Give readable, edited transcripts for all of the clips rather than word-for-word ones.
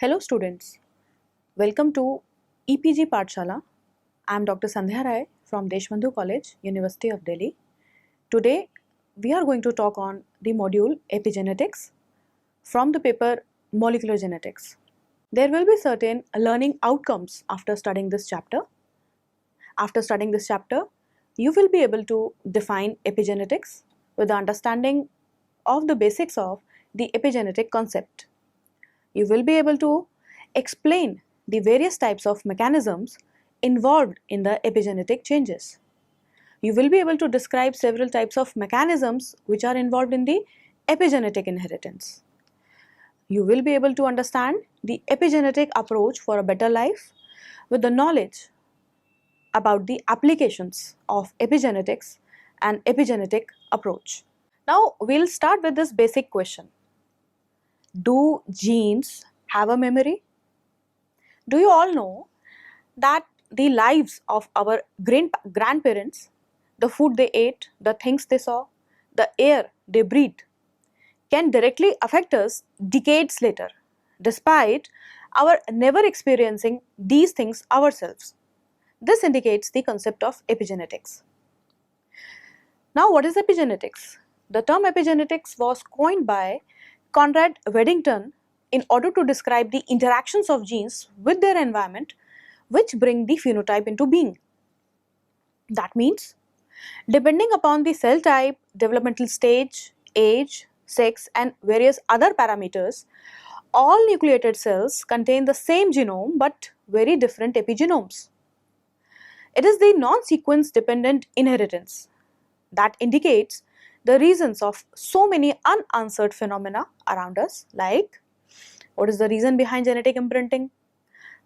Hello students, welcome to EPG Pathshala. I am Dr. Sandhya Rai from Deshbandhu College, University of Delhi. Today we are going to talk on the module epigenetics from the paper molecular genetics. There will be certain learning outcomes after studying this chapter. After studying this chapter, you will be able to define epigenetics with the understanding of the basics of the epigenetic concept. You will be able to explain the various types of mechanisms involved in the epigenetic changes. You will be able to describe several types of mechanisms which are involved in the epigenetic inheritance. You will be able to understand the epigenetic approach for a better life with the knowledge about the applications of epigenetics and epigenetic approach. Now we'll start with this basic question. Do genes have a memory? Do you all know that the lives of our grandparents, the food they ate, the things they saw, the air they breathed, can directly affect us decades later, despite our never experiencing these things ourselves? This indicates the concept of epigenetics. Now, what is epigenetics? The term epigenetics was coined by Conrad Weddington in order to describe the interactions of genes with their environment which bring the phenotype into being. That means, depending upon the cell type, developmental stage, age, sex and various other parameters, all nucleated cells contain the same genome but very different epigenomes. It is the non-sequence dependent inheritance that indicates the reasons of so many unanswered phenomena around us, like what is the reason behind genetic imprinting?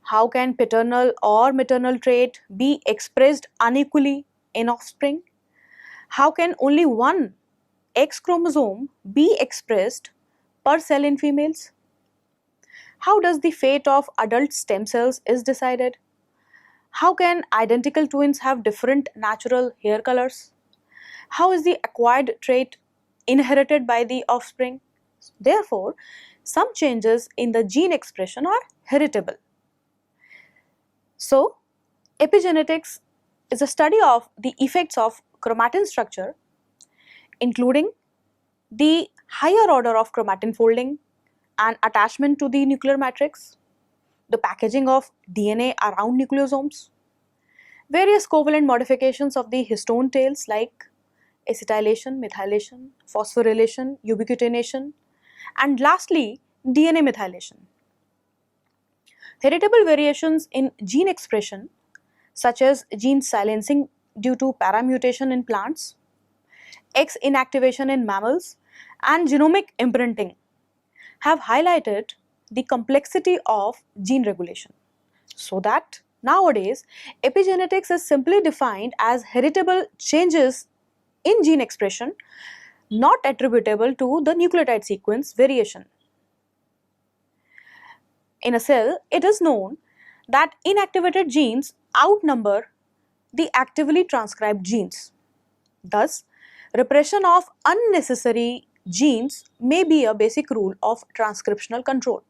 How can paternal or maternal trait be expressed unequally in offspring? How can only one X chromosome be expressed per cell in females? How does the fate of adult stem cells is decided? How can identical twins have different natural hair colors? How is the acquired trait inherited by the offspring? Therefore, some changes in the gene expression are heritable. So, epigenetics is a study of the effects of chromatin structure, including the higher order of chromatin folding and attachment to the nuclear matrix, the packaging of DNA around nucleosomes, various covalent modifications of the histone tails like acetylation, methylation, phosphorylation, ubiquitination, and lastly, DNA methylation. Heritable variations in gene expression, such as gene silencing due to paramutation in plants, X inactivation in mammals, and genomic imprinting, have highlighted the complexity of gene regulation. So that nowadays, epigenetics is simply defined as heritable changes in gene expression not attributable to the nucleotide sequence variation. In a cell, it is known that inactivated genes outnumber the actively transcribed genes. Thus, repression of unnecessary genes may be a basic rule of transcriptional control.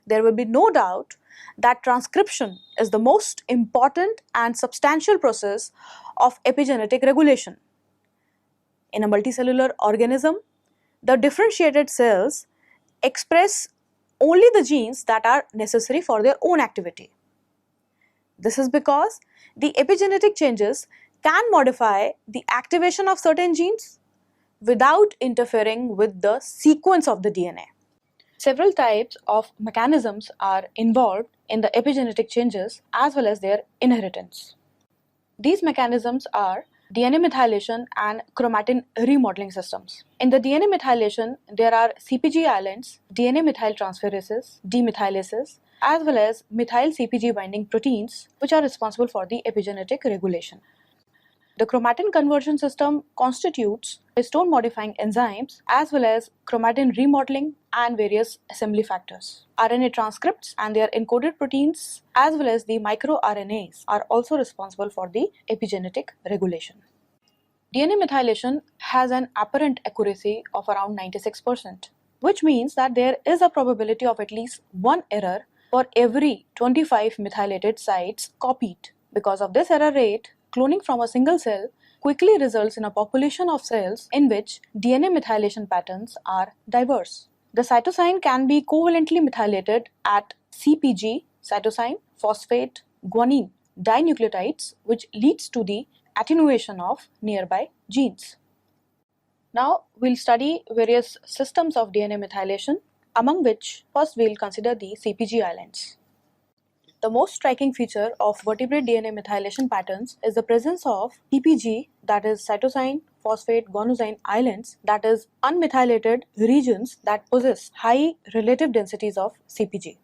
There will be no doubt that transcription is the most important and substantial process of epigenetic regulation. In a multicellular organism, the differentiated cells express only the genes that are necessary for their own activity. This is because the epigenetic changes can modify the activation of certain genes without interfering with the sequence of the DNA. Several types of mechanisms are involved in the epigenetic changes as well as their inheritance. These mechanisms are DNA methylation and chromatin remodeling systems. In the DNA methylation, there are CpG islands, DNA methyltransferases, demethylases, as well as methyl CpG binding proteins, which are responsible for the epigenetic regulation. The chromatin conversion system constitutes histone modifying enzymes as well as chromatin remodeling and various assembly factors. RNA transcripts and their encoded proteins as well as the microRNAs are also responsible for the epigenetic regulation. DNA methylation has an apparent accuracy of around 96%. which means that there is a probability of at least one error for every 25 methylated sites copied. Because of this error rate, cloning from a single cell quickly results in a population of cells in which DNA methylation patterns are diverse. The cytosine can be covalently methylated at CpG, cytosine, phosphate, guanine dinucleotides, which leads to the attenuation of nearby genes. Now we'll study various systems of DNA methylation, among which first we'll consider the CpG islands. The most striking feature of vertebrate DNA methylation patterns is the presence of CpG, that is cytosine, phosphate, guanosine islands, that is unmethylated regions that possess high relative densities of CpG.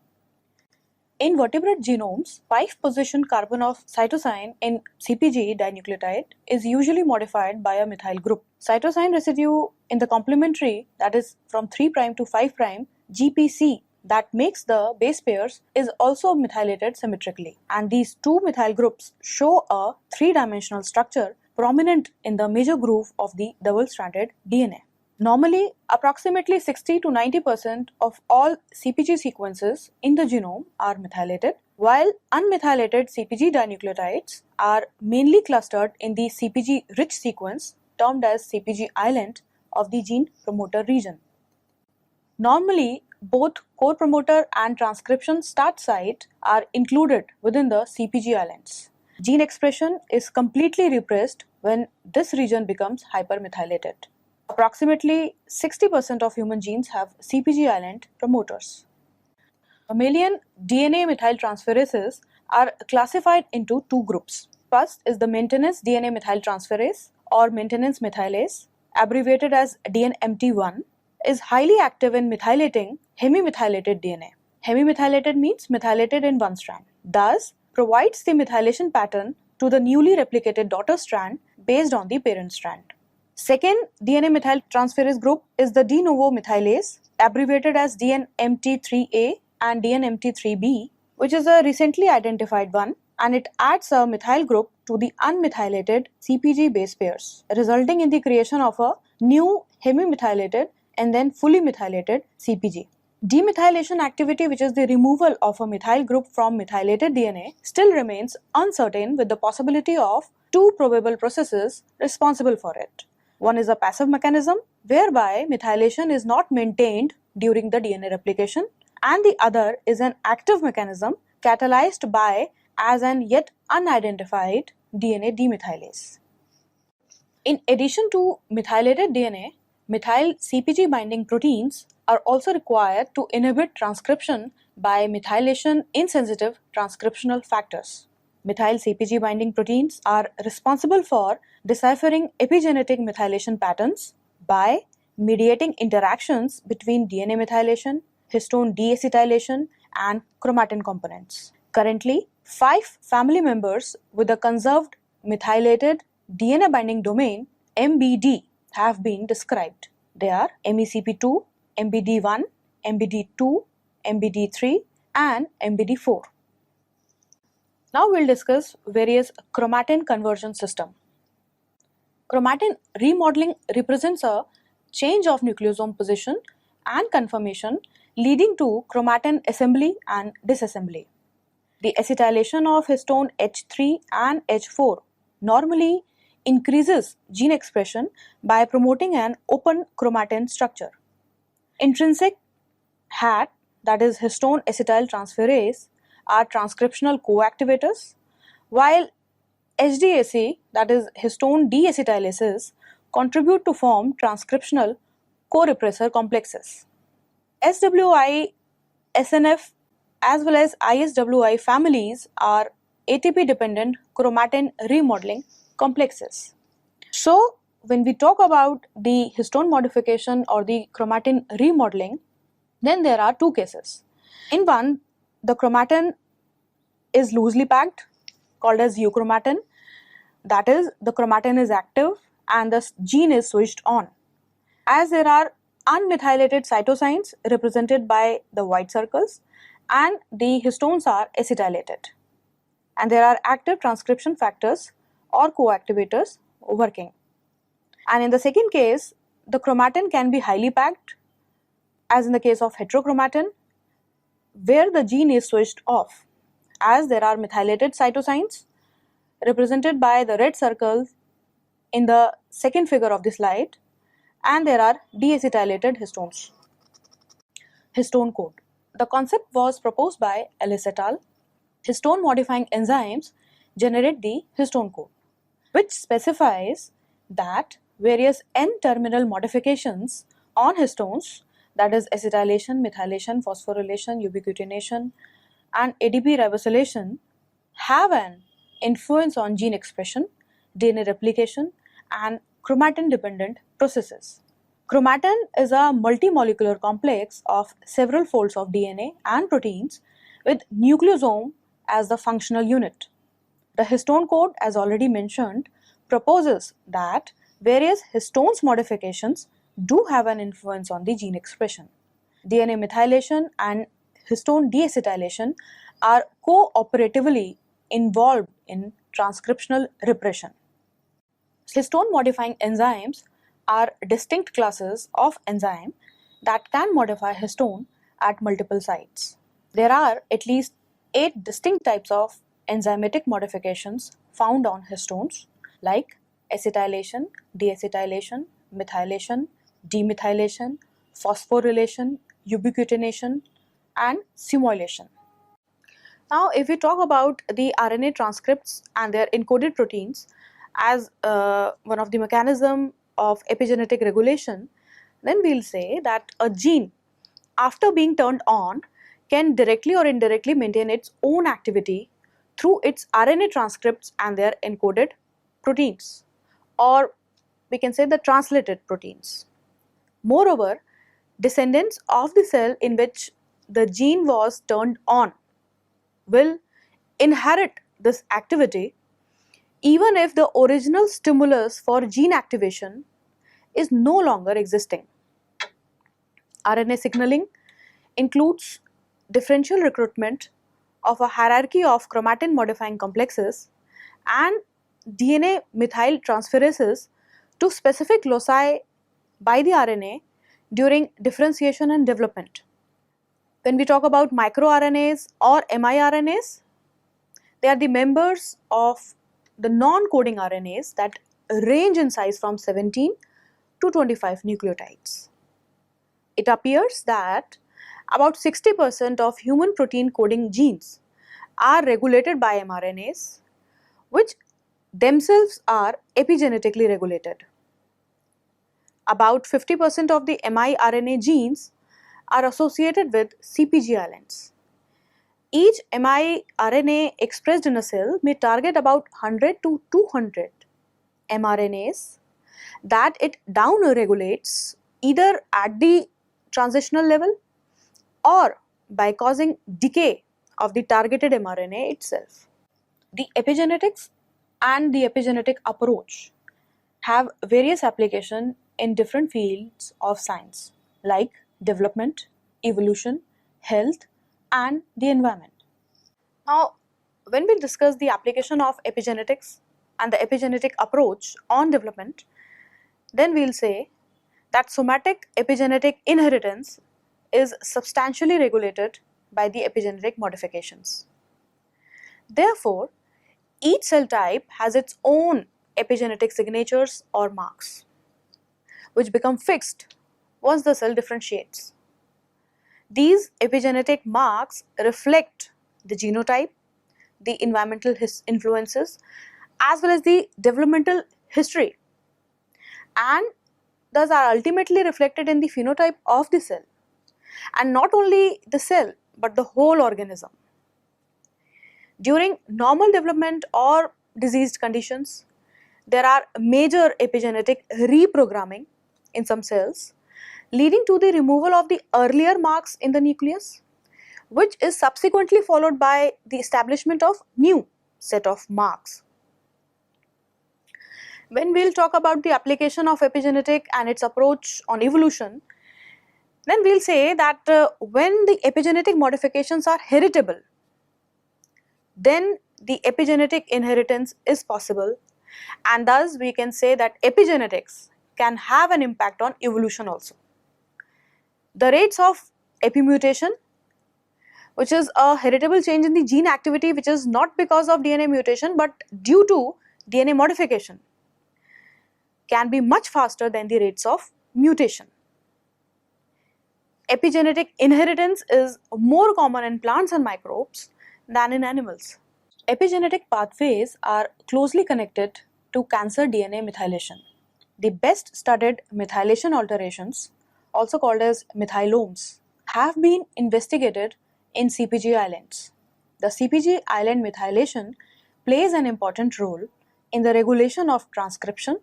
In vertebrate genomes, 5-position carbon of cytosine in CpG dinucleotide is usually modified by a methyl group. Cytosine residue in the complementary, that is from 3' to 5', GPC, that makes the base pairs is also methylated symmetrically, and these two methyl groups show a 3-dimensional structure prominent in the major groove of the double-stranded DNA. Normally, approximately 60 to 90% of all CpG sequences in the genome are methylated, while unmethylated CpG dinucleotides are mainly clustered in the CpG-rich sequence termed as CpG island of the gene promoter region. Normally, both core promoter and transcription start site are included within the CpG islands. Gene expression is completely repressed when this region becomes hypermethylated. Approximately 60% of human genes have CpG island promoters. Mammalian DNA methyltransferases are classified into two groups. First is the maintenance DNA methyltransferase or maintenance methylase, abbreviated as DNMT1, is highly active in methylating hemimethylated DNA. Hemimethylated means methylated in one strand, thus provides the methylation pattern to the newly replicated daughter strand based on the parent strand. Second DNA methyltransferase group is the de novo methylase, abbreviated as DNMT3A and DNMT3B, which is a recently identified one, and it adds a methyl group to the unmethylated CpG base pairs, resulting in the creation of a new hemimethylated and then fully methylated CpG. Demethylation activity, which is the removal of a methyl group from methylated DNA, still remains uncertain, with the possibility of two probable processes responsible for it. One is a passive mechanism, whereby methylation is not maintained during the DNA replication, and the other is an active mechanism catalyzed by as an yet unidentified DNA demethylase. In addition to methylated DNA, methyl CpG binding proteins are also required to inhibit transcription by methylation insensitive transcriptional factors. Methyl CpG binding proteins are responsible for deciphering epigenetic methylation patterns by mediating interactions between DNA methylation, histone deacetylation, and chromatin components. Currently, 5 family members with a conserved methylated DNA binding domain MBD have been described. They are MECP2, MBD1, MBD2, MBD3, and MBD4. Now we'll discuss various chromatin conversion system. Chromatin remodeling represents a change of nucleosome position and conformation leading to chromatin assembly and disassembly. The acetylation of histone H3 and H4 normally increases gene expression by promoting an open chromatin structure. Intrinsic HAT, that is histone acetyltransferase, are transcriptional coactivators, while HDAC, that is histone deacetylases, contribute to form transcriptional co-repressor complexes. SWI, SNF, as well as ISWI families are ATP-dependent chromatin remodeling complexes. So, when we talk about the histone modification or the chromatin remodeling, then there are two cases. In one, the chromatin is loosely packed, called as euchromatin. That is, the chromatin is active and the gene is switched on. As there are unmethylated cytosines represented by the white circles, and the histones are acetylated, and there are active transcription factors or coactivators working. And in the second case, the chromatin can be highly packed as in the case of heterochromatin, where the gene is switched off, as there are methylated cytosines represented by the red circles in the second figure of the slide, and there are deacetylated histones. Histone code. The concept was proposed by Ellis et al. Histone modifying enzymes generate the histone code, which specifies that various N-terminal modifications on histones, that is acetylation, methylation, phosphorylation, ubiquitination, and ADP ribosylation, have an influence on gene expression, DNA replication, and chromatin-dependent processes. Chromatin is a multimolecular complex of several folds of DNA and proteins with nucleosome as the functional unit. The histone code, as already mentioned, proposes that various histones modifications do have an influence on the gene expression. DNA methylation and histone deacetylation are cooperatively involved in transcriptional repression. Histone modifying enzymes are distinct classes of enzyme that can modify histone at multiple sites. There are at least 8 distinct types of enzymatic modifications found on histones, like acetylation, deacetylation, methylation, demethylation, phosphorylation, ubiquitination, and simulation. Now, if we talk about the RNA transcripts and their encoded proteins as one of the mechanism of epigenetic regulation, then we'll say that a gene, after being turned on, can directly or indirectly maintain its own activity through its RNA transcripts and their encoded proteins, or we can say the translated proteins. Moreover, descendants of the cell in which the gene was turned on will inherit this activity even if the original stimulus for gene activation is no longer existing. RNA signaling includes differential recruitment of a hierarchy of chromatin modifying complexes and DNA methyl transferases to specific loci by the RNA during differentiation and development. When we talk about microRNAs or miRNAs, they are the members of the non-coding RNAs that range in size from 17 to 25 nucleotides. It appears that about 60% of human protein coding genes are regulated by mRNAs, which themselves are epigenetically regulated. About 50% of the miRNA genes are associated with CpG islands. Each miRNA expressed in a cell may target about 100 to 200 mRNAs that it down-regulates either at the transitional level or by causing decay of the targeted mRNA itself. The epigenetics and the epigenetic approach have various applications in different fields of science like development, evolution, health, and the environment. Now, when we discuss the application of epigenetics and the epigenetic approach on development, then we'll say that somatic epigenetic inheritance is substantially regulated by the epigenetic modifications. Therefore, each cell type has its own epigenetic signatures or marks, which become fixed once the cell differentiates. These epigenetic marks reflect the genotype, the environmental influences, as well as the developmental history, and thus are ultimately reflected in the phenotype of the cell, and not only the cell but the whole organism. During normal development or diseased conditions, there are major epigenetic reprogramming in some cells, leading to the removal of the earlier marks in the nucleus, which is subsequently followed by the establishment of new set of marks. When we'll talk about the application of epigenetic and its approach on evolution, then we'll say that when the epigenetic modifications are heritable, then the epigenetic inheritance is possible, and thus we can say that epigenetics can have an impact on evolution also. The rates of epimutation, which is a heritable change in the gene activity which is not because of DNA mutation but due to DNA modification, can be much faster than the rates of mutation. Epigenetic inheritance is more common in plants and microbes than in animals. Epigenetic pathways are closely connected to cancer DNA methylation. The best studied methylation alterations, also called as methylomes, have been investigated in CpG islands. The CpG island methylation plays an important role in the regulation of transcription,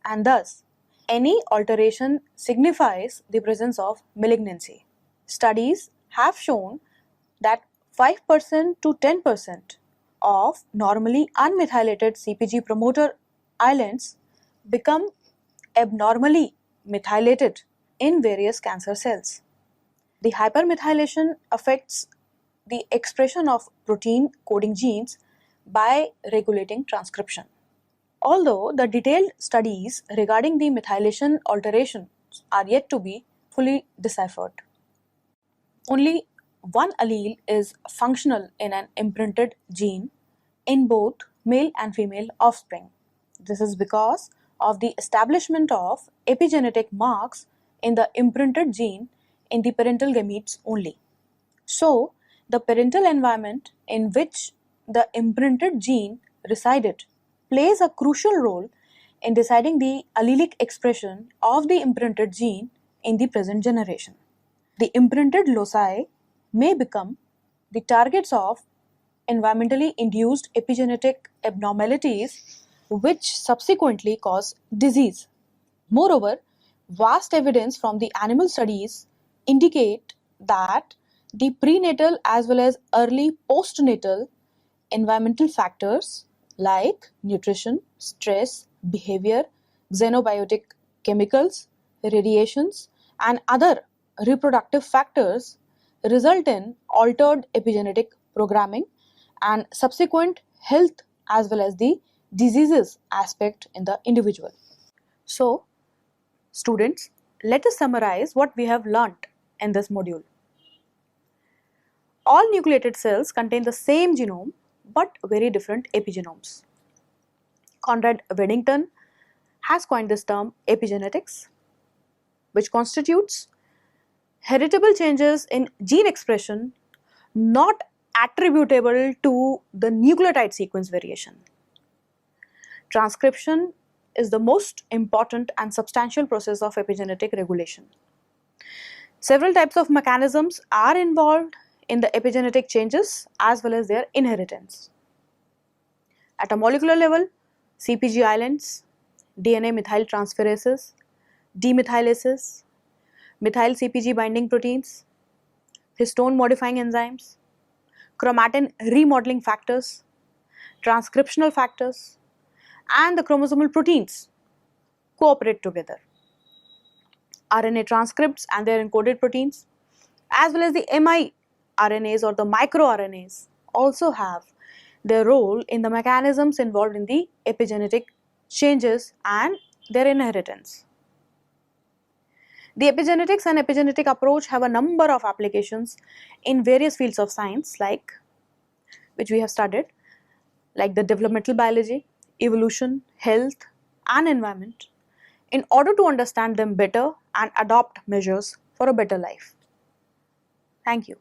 and thus any alteration signifies the presence of malignancy. Studies have shown that 5% to 10% of normally unmethylated CpG promoter islands become abnormally methylated in various cancer cells. The hypermethylation affects the expression of protein coding genes by regulating transcription. Although the detailed studies regarding the methylation alterations are yet to be fully deciphered. Only one allele is functional in an imprinted gene in both male and female offspring. This is because of the establishment of epigenetic marks in the imprinted gene in the parental gametes only. So, the parental environment in which the imprinted gene resided plays a crucial role in deciding the allelic expression of the imprinted gene in the present generation. The imprinted loci may become the targets of environmentally induced epigenetic abnormalities which subsequently cause disease. Moreover, vast evidence from the animal studies indicate that the prenatal as well as early postnatal environmental factors like nutrition, stress, behavior, xenobiotic chemicals, radiations, and other reproductive factors result in altered epigenetic programming and subsequent health as well as the diseases aspect in the individual. So, students, let us summarize what we have learnt in this module. All nucleated cells contain the same genome but very different epigenomes. Conrad Weddington has coined this term epigenetics, which constitutes heritable changes in gene expression not attributable to the nucleotide sequence variation. Transcription is the most important and substantial process of epigenetic regulation. Several types of mechanisms are involved in the epigenetic changes as well as their inheritance. At a molecular level, CpG islands, DNA methyltransferases, demethylases, methyl CpG binding proteins, histone modifying enzymes, chromatin remodeling factors, transcriptional factors, and the chromosomal proteins cooperate together. RNA transcripts and their encoded proteins, as well as the miRNAs or the microRNAs, also have their role in the mechanisms involved in the epigenetic changes and their inheritance. The epigenetics and epigenetic approach have a number of applications in various fields of science which we have studied, like the developmental biology, evolution, health and environment, in order to understand them better and adopt measures for a better life. Thank you.